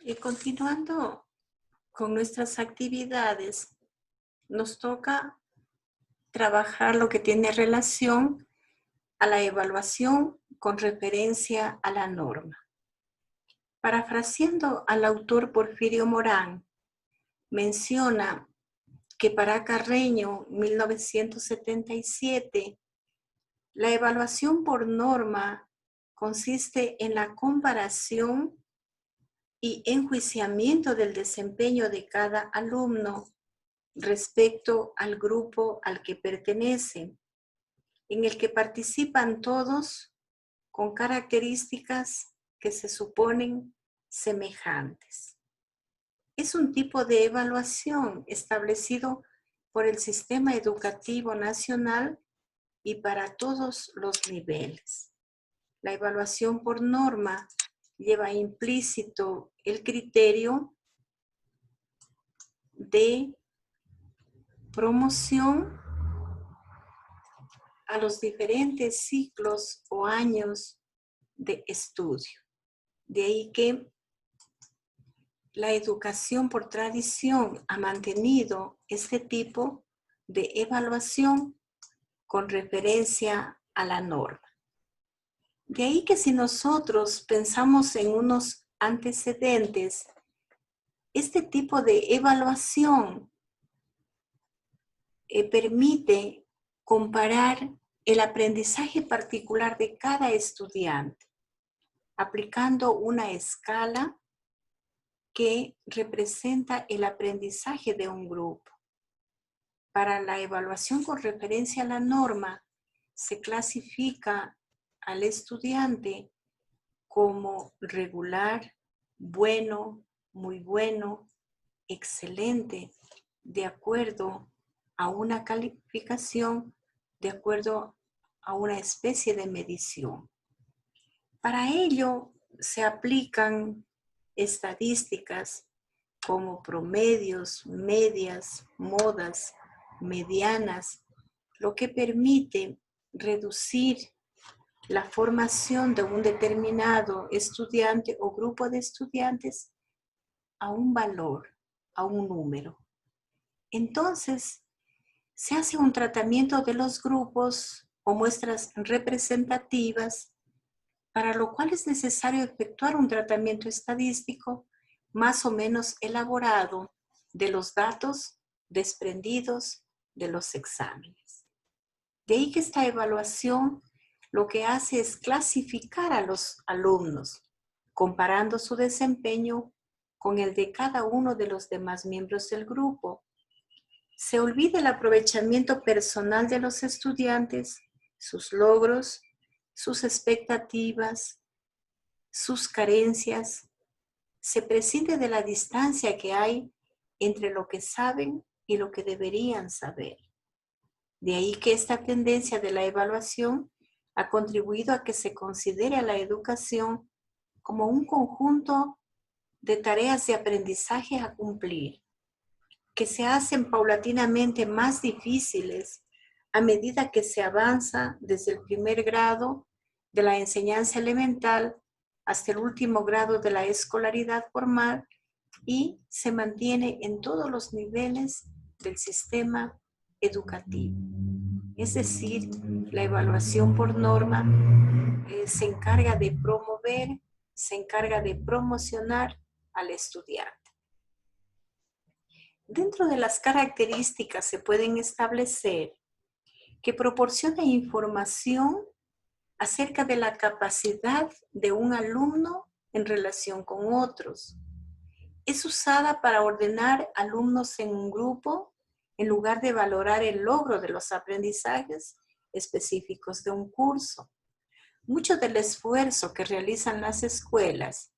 Y continuando con nuestras actividades, nos toca trabajar lo que tiene relación a la evaluación con referencia a la norma. Parafraseando al autor Porfirio Morán, menciona que para Carreño, 1977, la evaluación por norma consiste en la comparación y enjuiciamiento del desempeño de cada alumno respecto al grupo al que pertenece, en el que participan todos con características que se suponen semejantes. Es un tipo de evaluación establecido por el Sistema Educativo Nacional y para todos los niveles. La evaluación por norma lleva implícito el criterio de promoción a los diferentes ciclos o años de estudio. De ahí que la educación por tradición ha mantenido este tipo de evaluación con referencia a la norma. De ahí que si nosotros pensamos en unos antecedentes, este tipo de evaluación permite comparar el aprendizaje particular de cada estudiante, aplicando una escala que representa el aprendizaje de un grupo. Para la evaluación con referencia a la norma, se clasifica al estudiante como regular, bueno, muy bueno, excelente, de acuerdo a una calificación, de acuerdo a una especie de medición. Para ello se aplican estadísticas como promedios, medias, modas, medianas, lo que permite reducir la formación de un determinado estudiante o grupo de estudiantes a un valor, a un número. Entonces, se hace un tratamiento de los grupos o muestras representativas, para lo cual es necesario efectuar un tratamiento estadístico más o menos elaborado de los datos desprendidos de los exámenes. De ahí que esta evaluación lo que hace es clasificar a los alumnos, comparando su desempeño con el de cada uno de los demás miembros del grupo. Se olvida el aprovechamiento personal de los estudiantes, sus logros, sus expectativas, sus carencias. Se prescinde de la distancia que hay entre lo que saben y lo que deberían saber. De ahí que esta tendencia de la evaluación ha contribuido a que se considere a la educación como un conjunto de tareas de aprendizaje a cumplir, que se hacen paulatinamente más difíciles a medida que se avanza desde el primer grado de la enseñanza elemental hasta el último grado de la escolaridad formal y se mantiene en todos los niveles del sistema educativo. Es decir, la evaluación por norma se encarga de promover, se encarga de promocionar al estudiante. Dentro de las características se pueden establecer que proporciona información acerca de la capacidad de un alumno en relación con otros. Es usada para ordenar alumnos en un grupo en lugar de valorar el logro de los aprendizajes específicos de un curso. Mucho del esfuerzo que realizan las escuelas,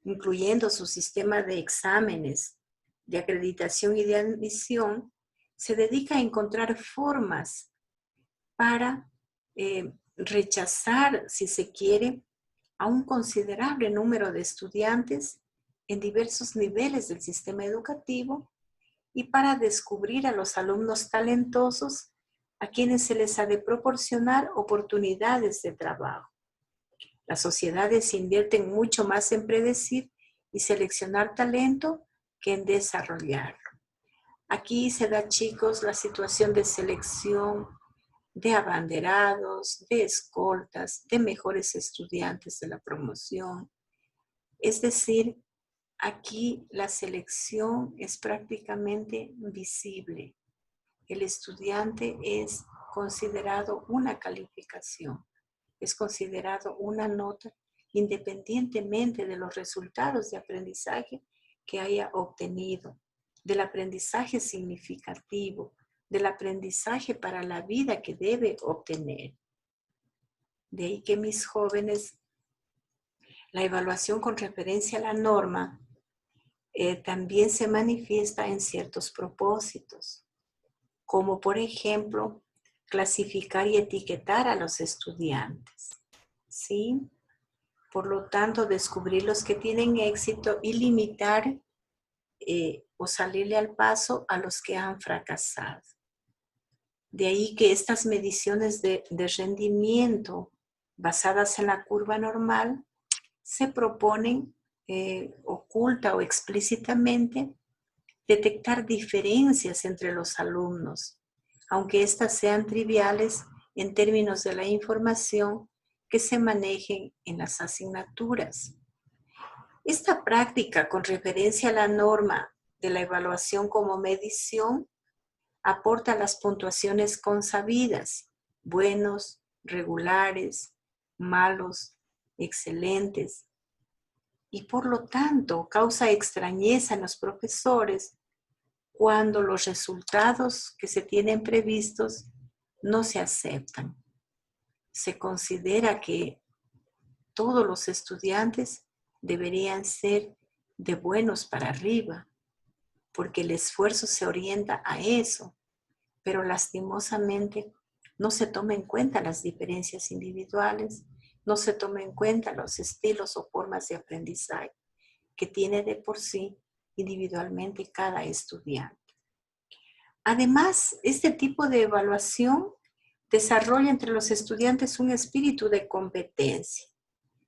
incluyendo su sistema de exámenes, de acreditación y de admisión, se dedica a encontrar formas para rechazar, si se quiere, a un considerable número de estudiantes en diversos niveles del sistema educativo y para descubrir a los alumnos talentosos a quienes se les ha de proporcionar oportunidades de trabajo. Las sociedades invierten mucho más en predecir y seleccionar talento que en desarrollarlo. Aquí se da, chicos, la situación de selección de abanderados, de escoltas, de mejores estudiantes de la promoción. Es decir, aquí la selección es prácticamente visible. El estudiante es considerado una calificación, es considerado una nota independientemente de los resultados de aprendizaje que haya obtenido, del aprendizaje significativo, del aprendizaje para la vida que debe obtener. De ahí que mis jóvenes, la evaluación con referencia a la norma también se manifiesta en ciertos propósitos, como por ejemplo, clasificar y etiquetar a los estudiantes, ¿sí? Por lo tanto, descubrir los que tienen éxito y limitar o salirle al paso a los que han fracasado. De ahí que estas mediciones de rendimiento basadas en la curva normal se proponen oculta o explícitamente detectar diferencias entre los alumnos, aunque éstas sean triviales en términos de la información que se manejen en las asignaturas. Esta práctica con referencia a la norma de la evaluación como medición aporta las puntuaciones consabidas, buenos, regulares, malos, excelentes, y por lo tanto causa extrañeza en los profesores cuando los resultados que se tienen previstos no se aceptan. Se considera que todos los estudiantes deberían ser de buenos para arriba, porque el esfuerzo se orienta a eso, pero lastimosamente no se toma en cuenta las diferencias individuales, no se toma en cuenta los estilos o formas de aprendizaje que tiene de por sí individualmente cada estudiante. Además, este tipo de evaluación desarrolla entre los estudiantes un espíritu de competencia,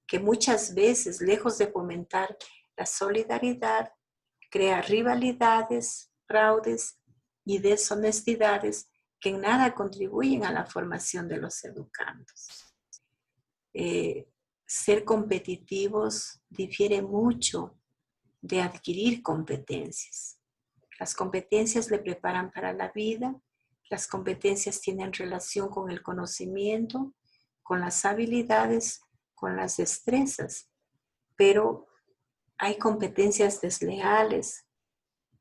que muchas veces, lejos de fomentar la solidaridad, crea rivalidades, fraudes y deshonestidades que en nada contribuyen a la formación de los educandos. Ser competitivos difiere mucho de adquirir competencias. Las competencias le preparan para la vida, las competencias tienen relación con el conocimiento, con las habilidades, con las destrezas, pero hay competencias desleales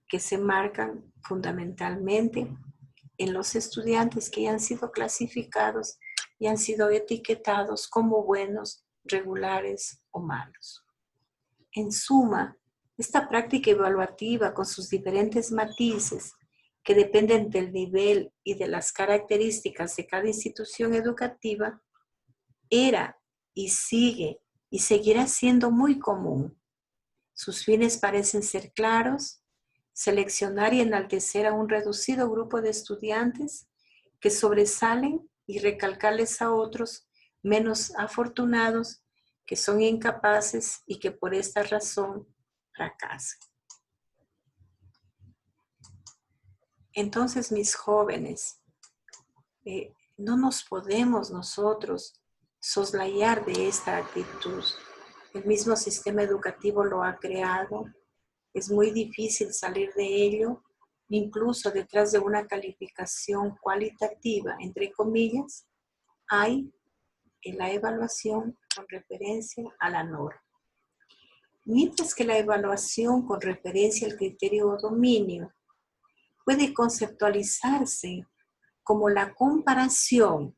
que se marcan fundamentalmente en los estudiantes que han sido clasificados y han sido etiquetados como buenos, regulares o malos. En suma, esta práctica evaluativa con sus diferentes matices que dependen del nivel y de las características de cada institución educativa era y sigue y seguirá siendo muy común. Sus fines parecen ser claros: seleccionar y enaltecer a un reducido grupo de estudiantes que sobresalen y recalcarles a otros menos afortunados que son incapaces y que por esta razón fracasan. Entonces, mis jóvenes, no nos podemos nosotros soslayar de esta actitud. El mismo sistema educativo lo ha creado. Es muy difícil salir de ello. Incluso detrás de una calificación cualitativa, entre comillas, hay en la evaluación con referencia a la norma. Mientras que la evaluación con referencia al criterio o dominio puede conceptualizarse como la comparación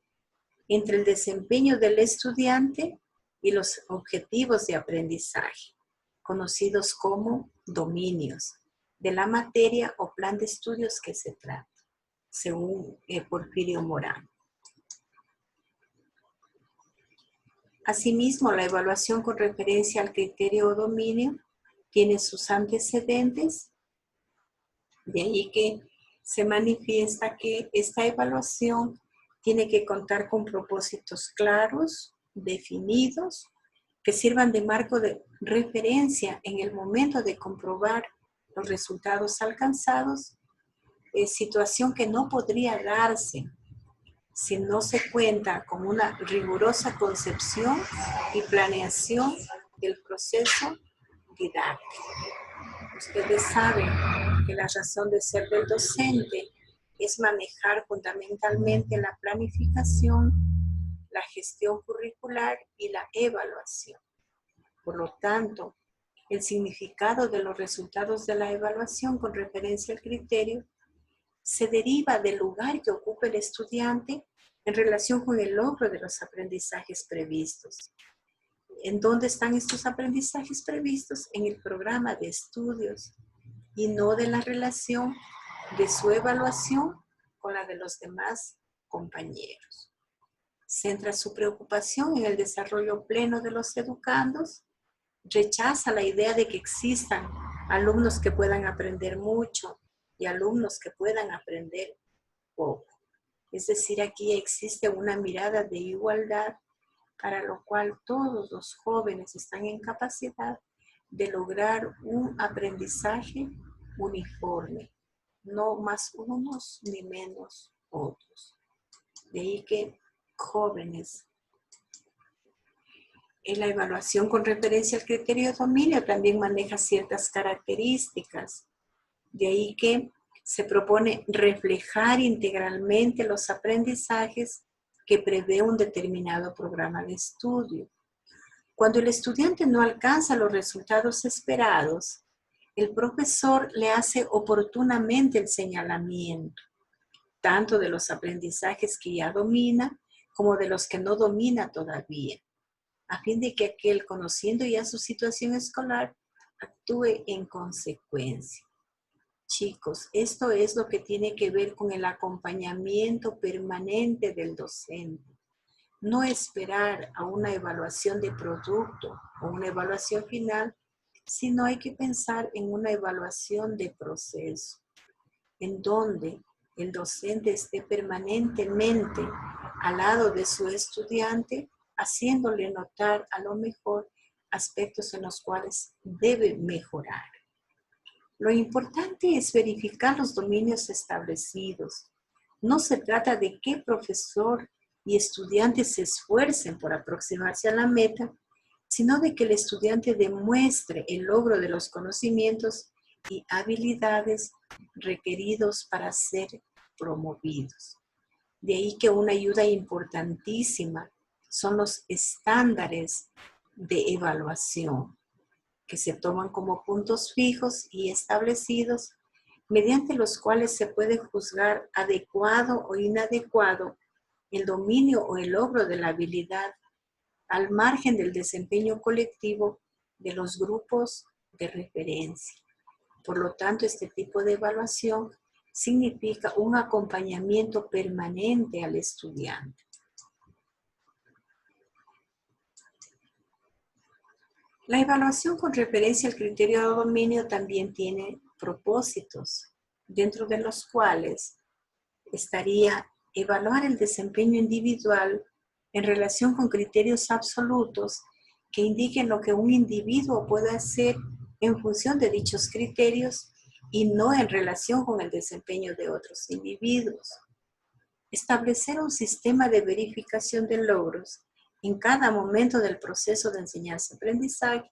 entre el desempeño del estudiante y los objetivos de aprendizaje, conocidos como dominios, de la materia o plan de estudios que se trata, según Porfirio Morán. Asimismo, la evaluación con referencia al criterio o dominio tiene sus antecedentes, de ahí que se manifiesta que esta evaluación tiene que contar con propósitos claros, definidos, que sirvan de marco de referencia en el momento de comprobar los resultados alcanzados, situación que no podría darse si no se cuenta con una rigurosa concepción y planeación del proceso didáctico. Ustedes saben que la razón de ser del docente es manejar fundamentalmente la planificación, la gestión curricular y la evaluación. Por lo tanto, el significado de los resultados de la evaluación con referencia al criterio se deriva del lugar que ocupa el estudiante en relación con el logro de los aprendizajes previstos. ¿En dónde están estos aprendizajes previstos? En el programa de estudios y no de la relación de su evaluación con la de los demás compañeros. Centra su preocupación en el desarrollo pleno de los educandos, rechaza la idea de que existan alumnos que puedan aprender mucho y alumnos que puedan aprender poco. Es decir, aquí existe una mirada de igualdad para lo cual todos los jóvenes están en capacidad de lograr un aprendizaje uniforme, no más unos ni menos otros. De ahí que jóvenes, en la evaluación con referencia al criterio de dominio también maneja ciertas características. De ahí que se propone reflejar integralmente los aprendizajes que prevé un determinado programa de estudio. Cuando el estudiante no alcanza los resultados esperados, el profesor le hace oportunamente el señalamiento, tanto de los aprendizajes que ya domina como de los que no domina todavía, a fin de que aquel, conociendo ya su situación escolar, actúe en consecuencia. Chicos, esto es lo que tiene que ver con el acompañamiento permanente del docente. No esperar a una evaluación de producto o una evaluación final, sino hay que pensar en una evaluación de proceso, en donde el docente esté permanentemente al lado de su estudiante, haciéndole notar a lo mejor aspectos en los cuales debe mejorar. Lo importante es verificar los dominios establecidos. No se trata de que profesor y estudiante se esfuercen por aproximarse a la meta, sino de que el estudiante demuestre el logro de los conocimientos y habilidades requeridos para ser promovidos. De ahí que una ayuda importantísima son los estándares de evaluación, que se toman como puntos fijos y establecidos, mediante los cuales se puede juzgar adecuado o inadecuado el dominio o el logro de la habilidad al margen del desempeño colectivo de los grupos de referencia. Por lo tanto, este tipo de evaluación significa un acompañamiento permanente al estudiante. La evaluación con referencia al criterio de dominio también tiene propósitos, dentro de los cuales estaría evaluar el desempeño individual en relación con criterios absolutos que indiquen lo que un individuo puede hacer en función de dichos criterios y no en relación con el desempeño de otros individuos. Establecer un sistema de verificación de logros en cada momento del proceso de enseñanza-aprendizaje,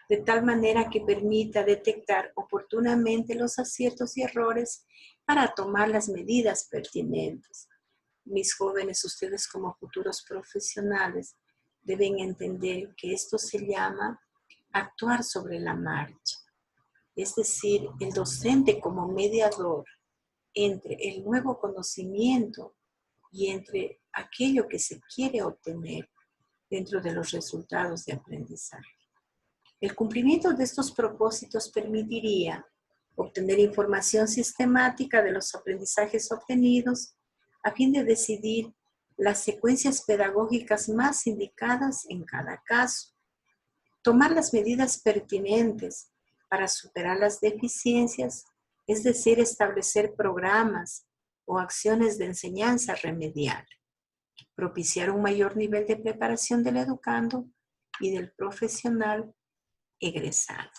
de tal manera que permita detectar oportunamente los aciertos y errores para tomar las medidas pertinentes. Mis jóvenes, ustedes como futuros profesionales, deben entender que esto se llama actuar sobre la marcha. Es decir, el docente como mediador entre el nuevo conocimiento y entre aquello que se quiere obtener dentro de los resultados de aprendizaje. El cumplimiento de estos propósitos permitiría obtener información sistemática de los aprendizajes obtenidos a fin de decidir las secuencias pedagógicas más indicadas en cada caso, tomar las medidas pertinentes para superar las deficiencias, es decir, establecer programas o acciones de enseñanza remedial, propiciar un mayor nivel de preparación del educando y del profesional egresado.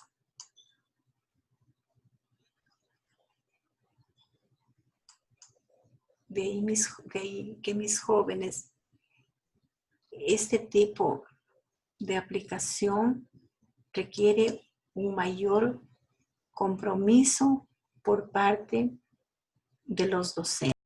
De ahí que mis jóvenes, este tipo de aplicación requiere un mayor compromiso por parte de los docentes.